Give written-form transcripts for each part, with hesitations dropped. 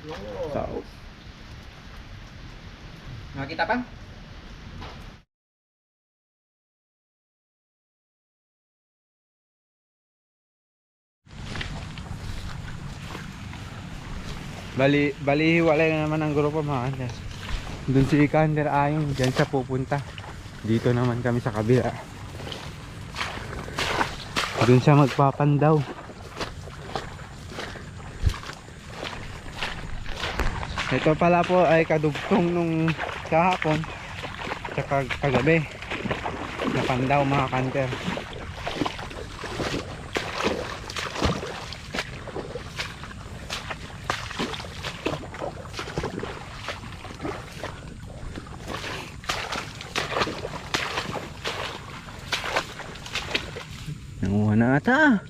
So, nakita pang? Bali hiwalay na naman ang grupo mga kanter. Doon si Kander ayon, dyan siya pupunta. Dito naman kami sa kabila. Doon siya magpapandaw. Ito pala po ay kadugtong nung kahapon tsaka kagabi na pandaw mga kanter. Nanguha na ata.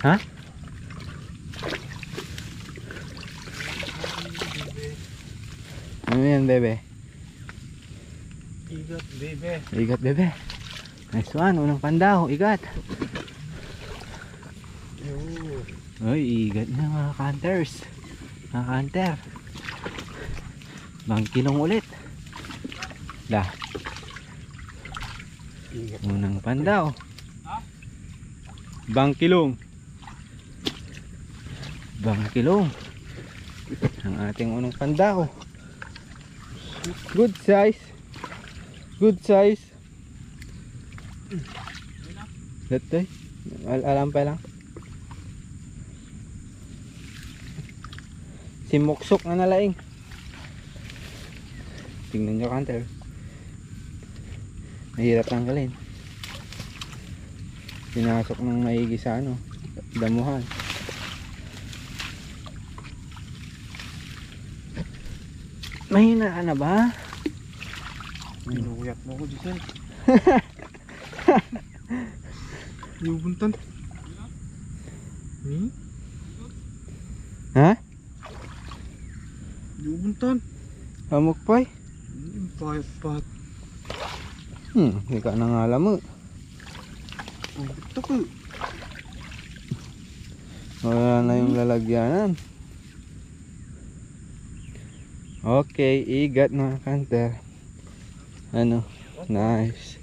Ha? Ano yan bebe? Igat bebe. Igat bebe. Nice one, unang pandaw, igat. Uy, igat na mga hunters. Mga hunter. Bangkilong ulit. Dah. Unang pandaw. Bangkilong. Bangkilong. Ang ating unang pandaw. Good size. Good size. Datoy. Alam pa lang. Simuksok na nalaing. Tingnan nyo kanter. Mahirap tanggalin. Pinasok ng maigi sa ano, damuhan. Mahina ka na ba? Minuyat mo ko dyan. Yubuntan. Ha? Yubuntan. Amok pay? Pahit-pahit. Hindi ka nang alam mo. Ito ko. Wala na yung lalagyanan. Okay, igat mga kanter. Ano? Nice.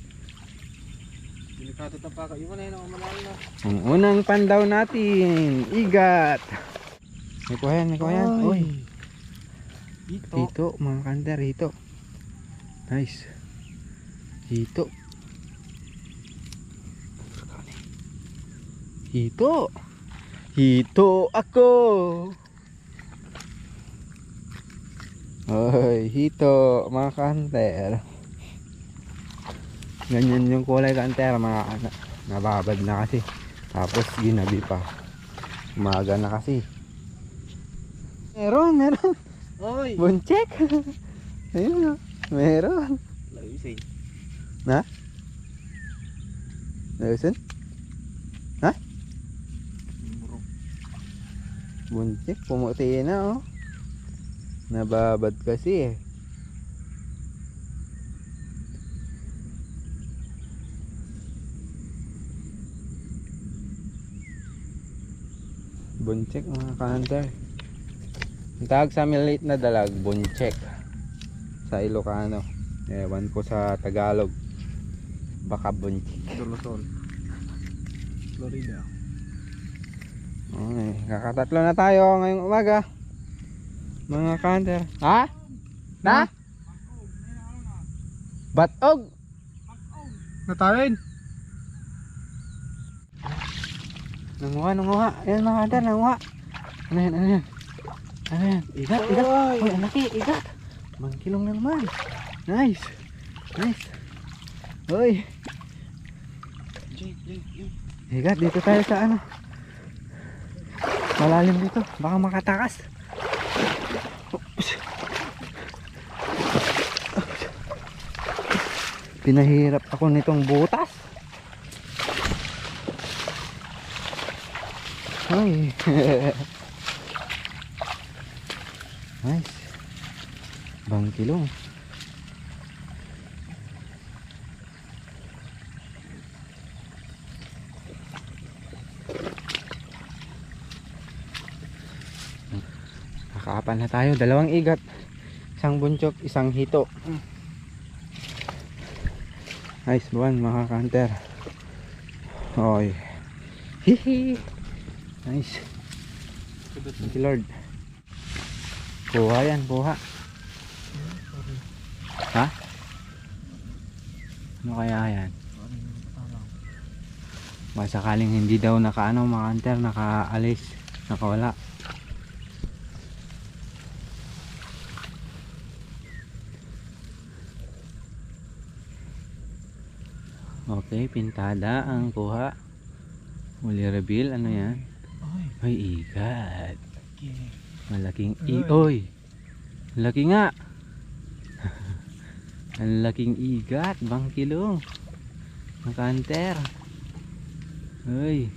Delikado pa ka. Iwan na yun ang manalo na. Ang unang pandaw natin, igat. May kuha yan, may kuha yan. Uy. Hito, mga kanter, hito. Nice. Hito. Hito. Hito ako. Oy, hito, mga kanter. Ganyan yung kulay kanter, mga nababad na kasi. Tapos ginabi pa. Umaga na kasi. Meron. Oy. Bunchek. Ayun na. Meron. Lausay. Na? Ayusin? Ha? Bunchek, pumuti na oh. Nababad kasi eh. Bunchek mga kanter. Ang tawag sa maliit na dalag, bunchek sa Ilocano. Ewan ko sa Tagalog. Baka bunchek. Dorotol. Florida. Okay, kakatatlo na tayo ngayong umaga. Mga kanter. Ha? Na? Batog. Natalin. Nanguha. Ayan mga kanter, nanguha. Ano yan? Ano yan? Igat. Uy, anaki, igat. Bangkilong na naman. Nice. Uy. Igat, dito tayo sa ano. Malalim dito, baka makatakas. Pinahirap ako nitong butas. Ay. Nice. Bangkilong. Nakaapan na tayo, dalawang igat, isang bunchok, isang hito. Nice one mga hunter. Oy. Hihi. Nice. Thank you Lord. Buha yan, buha. Ha? Ano kaya yan? Masakaling hindi daw nakaano mga hunter, nakaalis, nakawala. Okay, pintada ang kuha. Uli reveal, ano yan? Ay, igat. Malaking oy. Laki nga. Ang laking igat, bangkilong. Ang kanter. Ay.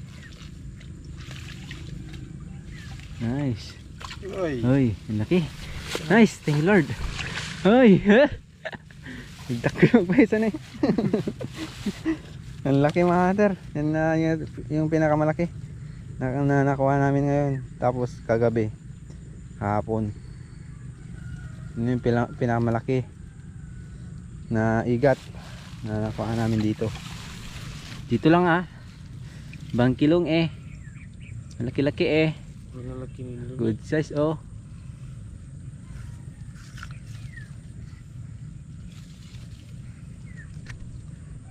Nice. Ay, ang laki. Nice, thank you Lord. Ay, nagdak ko yung pesa na eh. Ang laki mga hunter. Yan na yung pinakamalaki na nakuha namin ngayon. Tapos kagabi, hapon, yun yung pinakamalaki na igat na nakuha namin dito. Dito lang bangkilong malaki-laki good size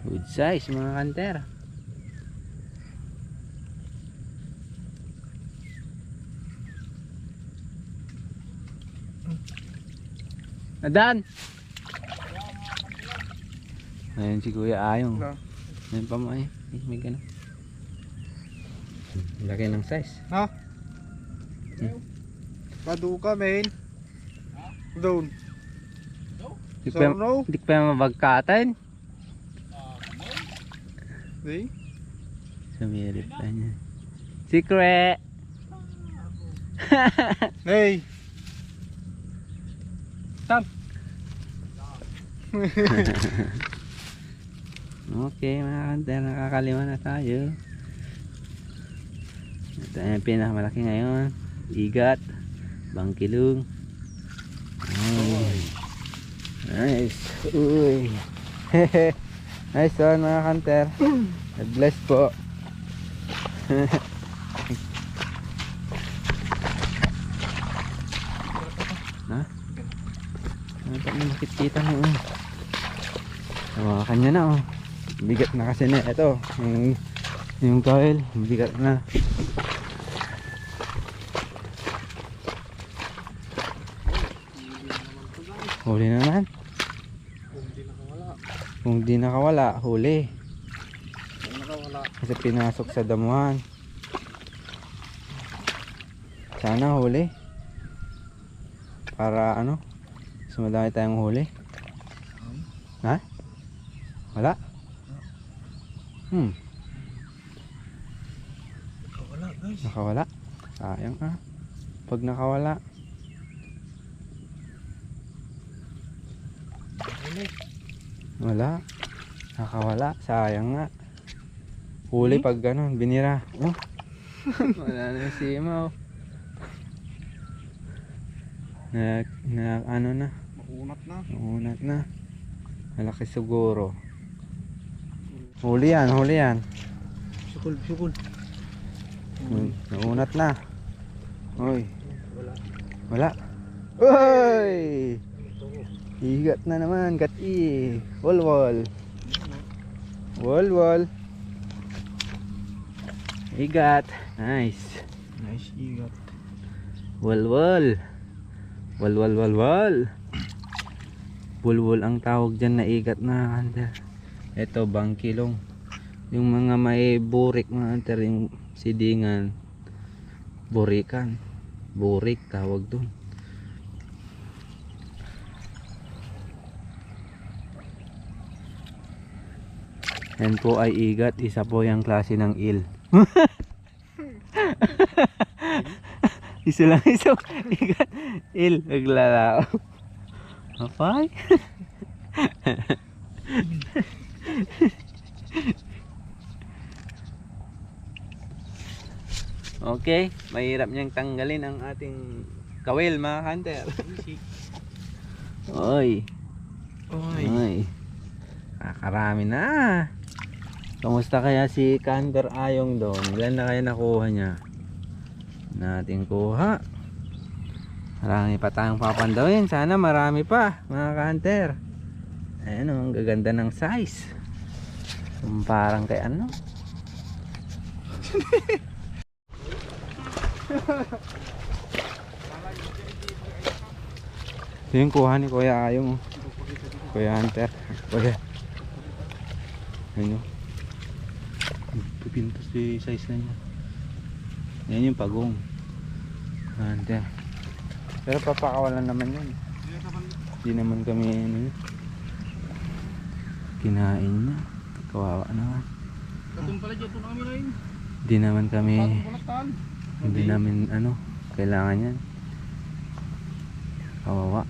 good size mga hunter. Adan. Ayun si Kuya Ayong. Ayun pa mo may ganun. Laki ng size. Ha? Paduka main. Doon. Di pa mabagkatan. Hey. Sumirip pa niya. Secret. Hey. Tam. Okay mga hunter, nakakalima na tayo. Ito yung pinakamalaki ngayon. Igat, bangkilong. Nice. Uy. Nice one mga hunter. God bless po. Ha? Ano na makikita mo kanya na bigat na kasi na ito yung coil bigat na. Huli naman kung di nakawala huli kasi pinasok sa damuhan. Sana huli para sumadami tayong huli. Ha? Wala? Nakawala guys. Nakawala? Sayang pag nakawala. Wala. Nakawala. Sayang nga. Huli pag ganun. Binira. Wala na si Imaw. Ano na. Maunat na. Malaki siguro. Huli yan. Sukul. Naunat na. Oy. Wala. Oy! Igat na naman, gati. Wol. Igat. Nice igat. Wol. Bulbul ang tawag dyan na igat na hunter. Ito bangkilong. Yung mga may burik mga hunter, yung sidingan, burikan. Burik tawag dun. Yan po ay igat. Isa po yung klase ng il. Isa igat. Il. Naglalao. Apay. Okay. Mahirap niyang tanggalin ang ating Kawil mga hunter. Oy. Oy. Kakarami na. Kamusta kaya si Hunter Ayong doon? Ilan na kaya nakuha niya? Natin kuha. Marami pa tayong papandawin. Sana marami pa mga hunter. Ayan o, ang gaganda ng size. Parang kay ano. Ito yung kuha ni Kuya Ayong. Kuya Hunter. Kuya. Ayun o. Pipintos yung size na niya. Yan yung pagong. Hunter. Pero papakawalan naman yun. Hindi naman kami ano, kinain niya. Kawawa naman. Katong pala dyan ito na kami na yun. Hindi naman kami, Pulatan. hindi namin ano, kailangan yan. Kawawa.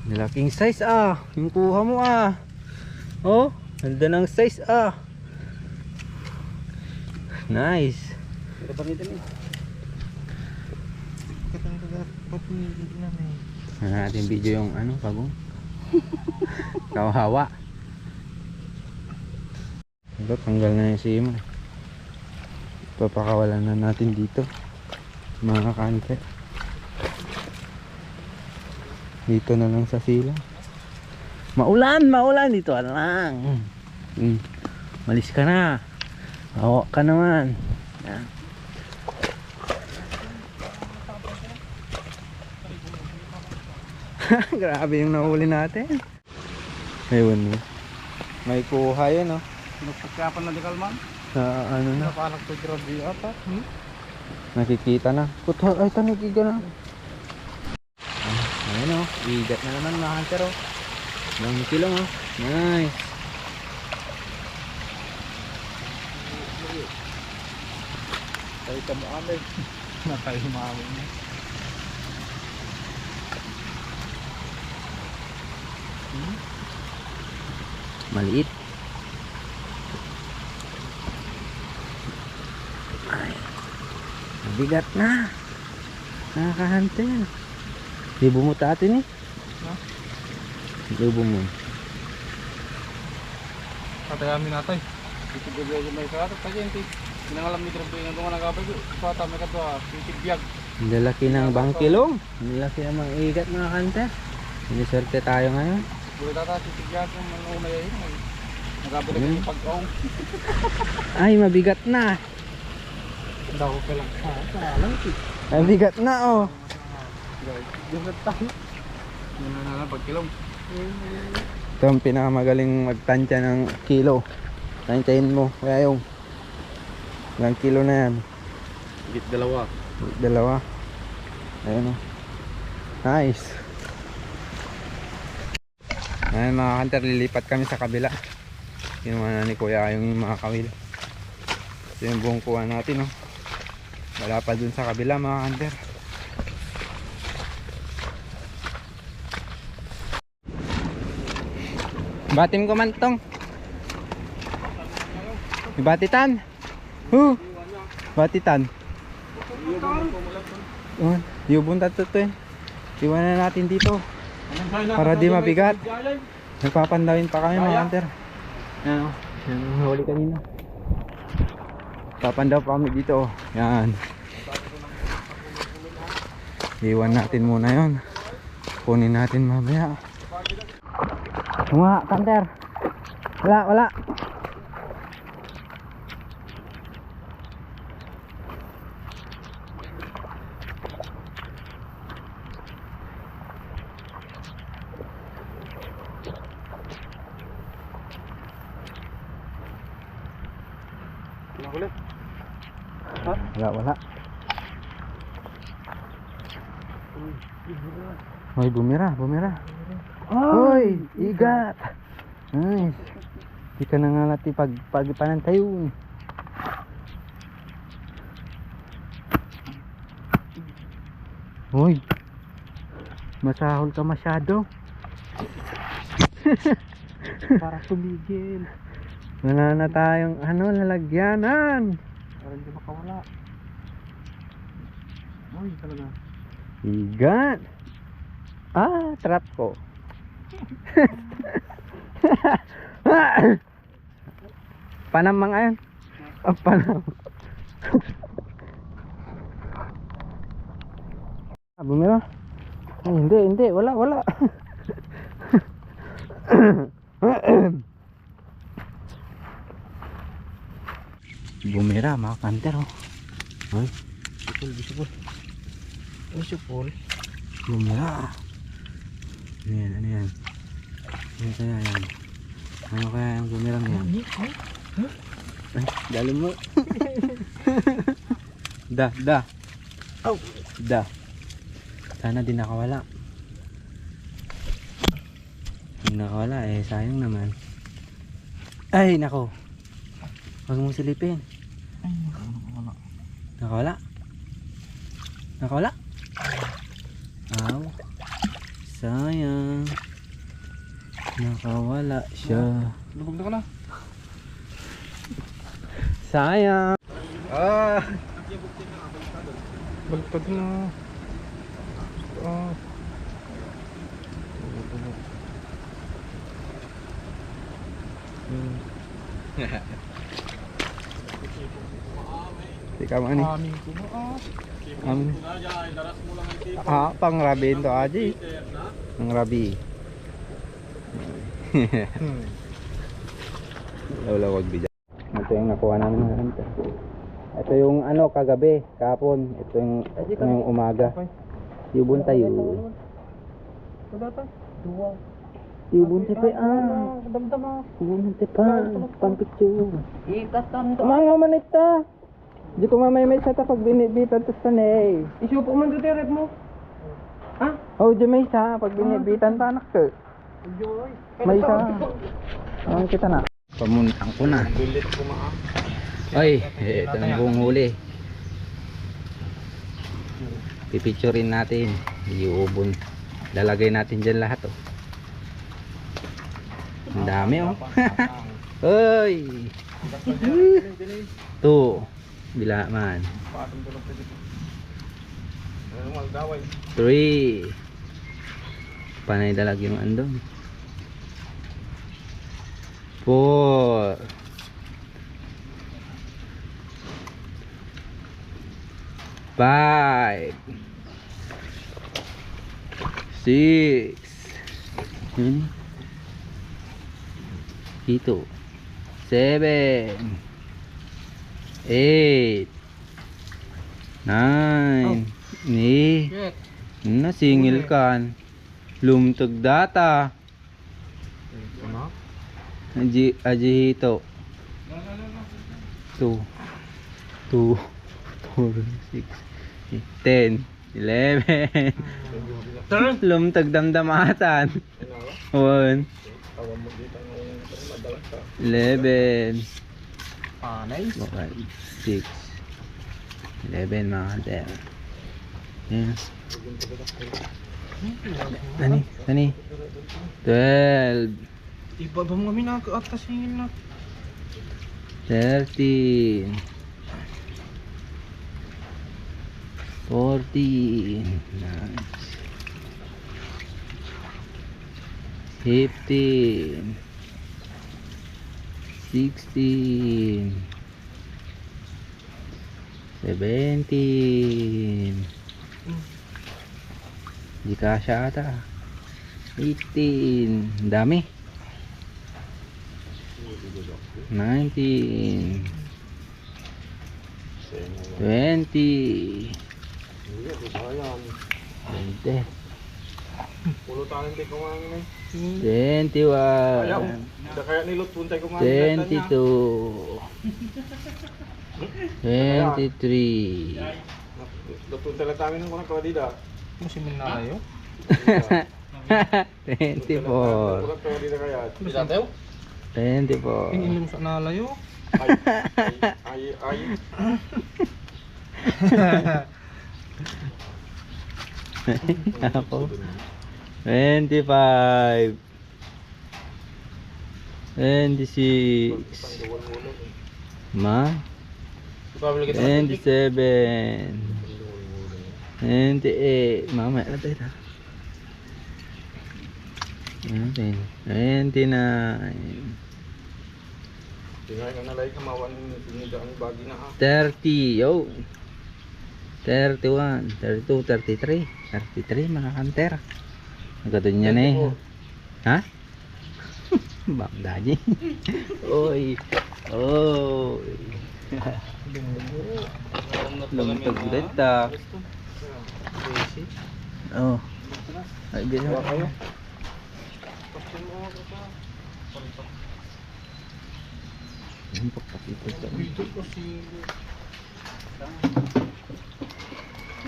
Nilaking size ah. Yung kuha mo ah. Oh, ganda ng size ah. Nice. Pero pa nito eh. Katong pati namin. Natin video yung ano, pagong. Kawawa. Ito, tanggal na yung simo. Papakawalan na natin dito. Mga kante. Dito na lang sa sila. Maulan dito lang. Malis ka na. Awa ka naman. Yan. Grabe yung nahuli natin. Ayun mo. May kuha yun oh. Nagpagkapan na di kalman. Sa ano na. Napanak to grabe ata. Nakikita na. Puto, ay tanigiga na. Ayun oh. Igat na naman mga hunter oh. Ilang kilo oh. Nice. Tayo ka mo kami. Natayo mami. Maliit. Ay. Mabigat na. Nakakahunter. Libo mo tatin eh. Ha? Libo mo. Katayamin natin. Ito bigay ko may karat. Kaya hindi. Pinangalam ni Grabe nga doon nagabay ko. Pata may kato ha. Titibiyag. Ang lalaki ng bangkilong. Ang lalaki ng mga igat mga hunter. Siniswerte tayo ngayon. Bulit ata titibiyag kung manunay yun. Nagabay na yung pagkaong. Ay mabigat na. Daw ka lang. Lang ito. Ay mabigat na oh. Yung tayo. Nananala pagkilong. Ito ang pinakamagaling magtansya ng kilo. Tansyahin mo. Kaya yung ilang kilo na yan. Higit dalawa. Dalawa. Ayun o. Nice. Ayun mga hunter, lilipat kami sa kabila. Kinuha na ni Kuya yung mga kawil. Ito yung buong kuha natin oh. Wala pa dun sa kabila mga hunter. Batim ko man tong. Batitan. Batitan. Yubon tato to eh. Iwanan natin dito. Para di mabigat. Nagpapandawin pa kami mga hunter. Yan o. Yan ang huli kanina. Papandaw pa kami dito. Yan. Iwan natin muna yon. Kunin natin mamaya. Mga hunter. Wala. Wala. Hoy, bumira. Hoy, igat. Nice. Di ka na nga natin pagpanantayon. Hoy, masahol ka masyado. Para tumigil. Wala na tayong lalagyanan. Para hindi makawala. Uy, talaga. Igan. Ah, trap ko. Panam mga yan. Ah, panam. Ah, bumira. Ay, hindi. Wala. Bumira mga kanter oh. Ay, bisipul. Bisipul. Bumira. Ano yan? Ano kaya yan? Ano kaya yung bumirang yan? Ay, dali mo. Da. Oh, da. Sana di nakawala. Kung nakawala eh sayang naman. Ay nako. Huwag mong silipin. Ay, nakawala. Nakawala? Aw. Sayang. Nakawala siya. Lubog na ka na. Sayang. Ah. Baliktad na. Ah. Ikaw ano? Amin ko na Amin. Ah, pang rabi ito aji. Pang rabi. Lawag bida. Ito yung nakuha namin ng hunter. Ito yung ano kagabi, kahapon. Ito yung umaga. Yubon tayo. Yubon tayo ah. Damdama. Yubon tayo pa. Pang picture. Ikasan to. Mga manita. Di ko mamay sa tapag binibitan to sa ne. Isupo man dito red mo. Ha? Oh, di may sa pag binibitan ta anak ko. May sa. Ang kita na. Pamuntang ko na. Bilit ko maa. Ay, ito na buong huli. Pipicturein natin. Iubon. Lalagay natin dyan lahat oh. Ang dami oh. Hoy. Two. Bila man. 3. Panay dalag yung andon. 4. 5. 6. 7. 8. 9. Ni. Nasingil kan. Lumtog data. Aji hito. 2. 4, 6, 10, 11. Lumtog damdamatan. 1. 11. 6. 11 mga kanter. Ayan. Tani. 12. Iba ba mo kami nakaatasingin na? 13. 14. Nice. 15. 16. 17. Di kasya ata. 18. Dami. 19. 20. 20. Pulo tayo hindi kumangin 21. Kaya nilot puntay kumangin 22. 23. Lutun tala tayo ng mga kawadida. Musimin na kayo? 24. Bukan kawadida kaya. Bisa tayo? 24. Ininom sa nalayo. Ay. Ako. 25. 26. Ma. 27. Hindi eh, mamaya na tayo. Hindi na. Tingnan ka na like kamawan ng ang bagi na 30, yo. 31, 32, 33. 33 mga kanter. Ang ganda niya na eh. Ha? Bang daji. Oy. Oy. Lumutog dito. Oh. Ay, bisa. Yung pagpakita sa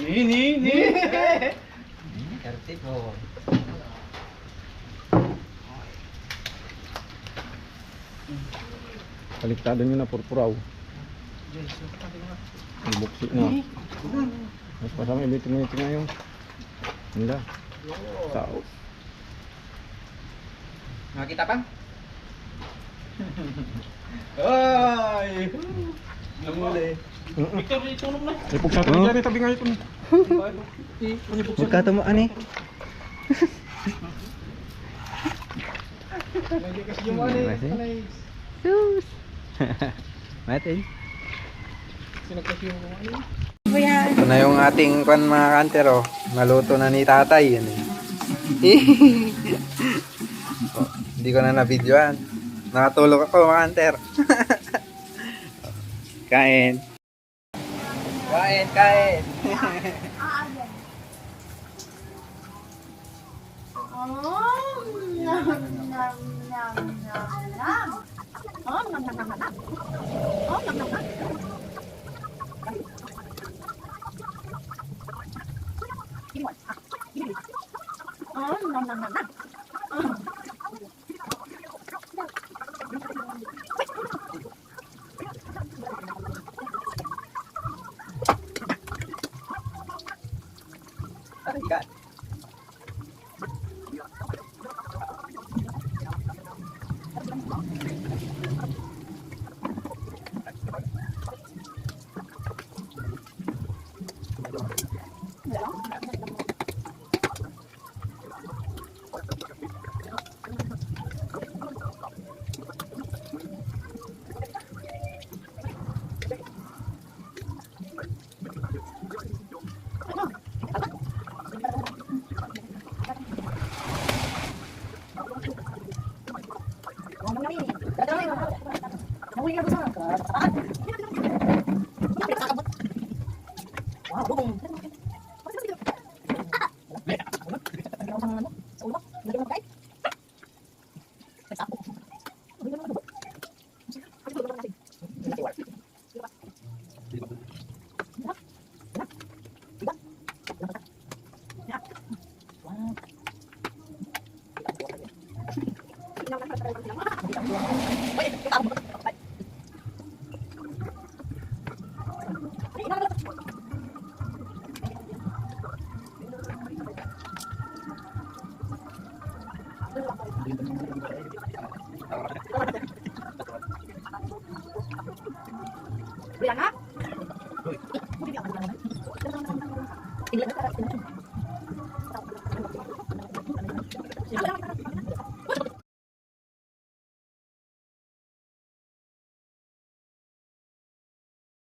Ni. 34. Baliktado nyo na purpuraw. Buksi na. Mas pasama ibitin ngayon. Handa. Sao. Nakita pa? Ay! Namuli. Victor, itulong na. Ipog sa tabi dyan, tabi nga ito. Magkato mo ani? Sus. Matin. Ito na yung ating pan mga kanter oh. Naluto na ni tatay yan eh. Oh, hindi ko na na-videoan. Nakatulog ako mga kanter. Kain. Kain. Wow,